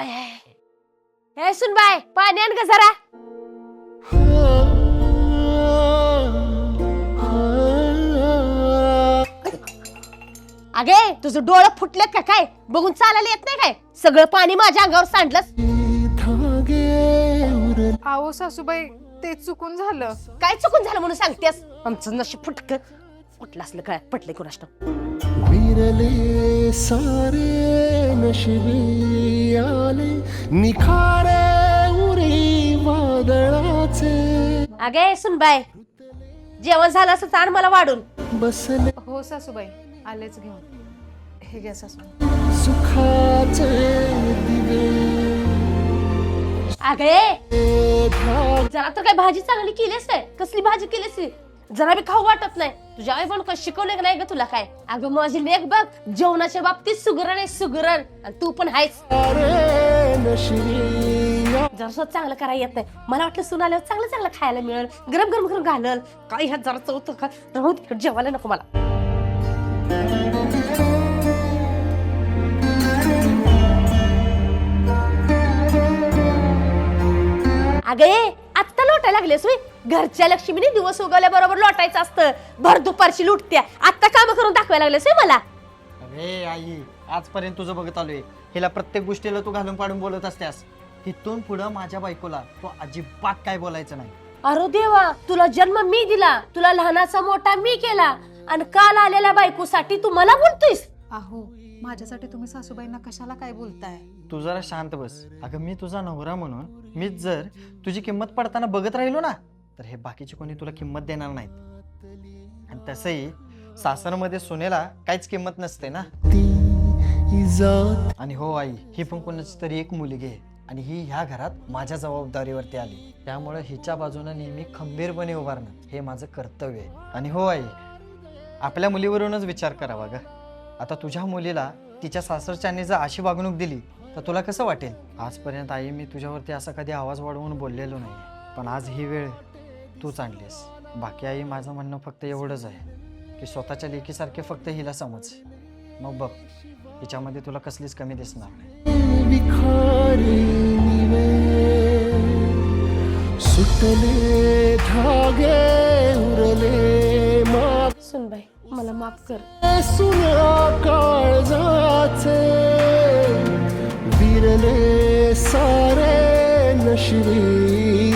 हे सुन बाय, पाणी आण ग जरा. अगे तुझं डोळं फुटलेत का काय? बघून चालायला येत नाही काय? सगळं पाणी माझ्या अंगावर सांडलंस. आहो सासूबाई, ते चुकून झालं. काय चुकून झालं म्हणून सांगतेस? आमचं नशीब फुटक कुठलं असलं काय पटलंय कोणाष्ट. विरले सारे नशिबी आले निखारे उरी वादळाचे. अगे सुन बाय, जेवण झालं असं ताण मला वाढून. बसले हो सासूबाई, आलेच घेऊन. हे घ्या सासू. सुखाचे दिवे. अगे जरा तर काय भाजी चांगली केलीस काय? कसली भाजी केलीस? जरा बी खाऊ वाटत नाही. तुझ्या आई पण शिकवले का नाही ग तुला काय? अगं माझी लेक बघ, जेवणाच्या बाबतीत सुगरण आहे सुगरण, आणि तू पण आहेस. जरा चांगलं करायला येत नाही. मला वाटलं सून आल्यावर चांगलं चांगलं खायला मिळेल, गरम गरम गरम घालल. काय ह्यात जरा चौथ का राहू दे, जेवायला नको मला. अगे आत्ता लोटायला लागलेस मी. घरच्या लक्ष्मीने दिवस उगवल्या बरोबर लोटायचं असतं. भर दुपारची लुटत्या, आत्ता काम करून दाखवायला लागलेस मला. अरे आई, आजपर्यंत तुझं बघत आलोय. हिला प्रत्येक गोष्टीला तू घालून पाडून बोलत असतेस. तिथून पुढं माझ्या बायकोला तू अजिबात काय बोलायचं नाही. अरे देवा, तुला जन्म मी दिला, तुला लहानाचा मोठा मी केला, आणि काल आलेल्या बायकोसाठी तू मला बोलतोयस? आहो, माझ्यासाठी तुम्ही सासूबाईंना कशाला काय बोलताय? तू जरा शांत बस. अगं मी तुझा नवरा म्हणून मीच जर तुझी किंमत पडताना बघत राहिलो ना, तर हे बाकीचे कोणी तुला किंमत देणार नाहीत. आणि तसंही सासरमध्ये सुनेला काहीच किंमत नसते ना. आणि हो आई, ही पण कोणाची तरी एक मुलगी आहे, आणि ही ह्या घरात माझ्या जबाबदारीवरती आली. त्यामुळे हिच्या बाजूने नेहमी खंबीरपणे उभारणं हे माझं कर्तव्य आहे. आणि हो आई, आपल्या मुलीवरूनच विचार करावा ग. आता तुझ्या मुलीला तिच्या सासरच्यांनी जर अशी वागणूक दिली तर तुला कसं वाटेल? आजपर्यंत आई मी तुझ्यावरती असा कधी आवाज वाढवून बोललेलो नाही, पण आज ही वेळ तूच आणलीस. बाकी आई, माझं म्हणणं फक्त एवढंच आहे की स्वतःच्या लेकीसारखे फक्त हिला समज. मग बघ, हिच्यामध्ये तुला कसलीच कमी दिसणार नाही. विखारी निवे सुटले धागे उरले माग. सुनबाई, मला माफ कर. सुना काळजाचे विरले सारे नशिबी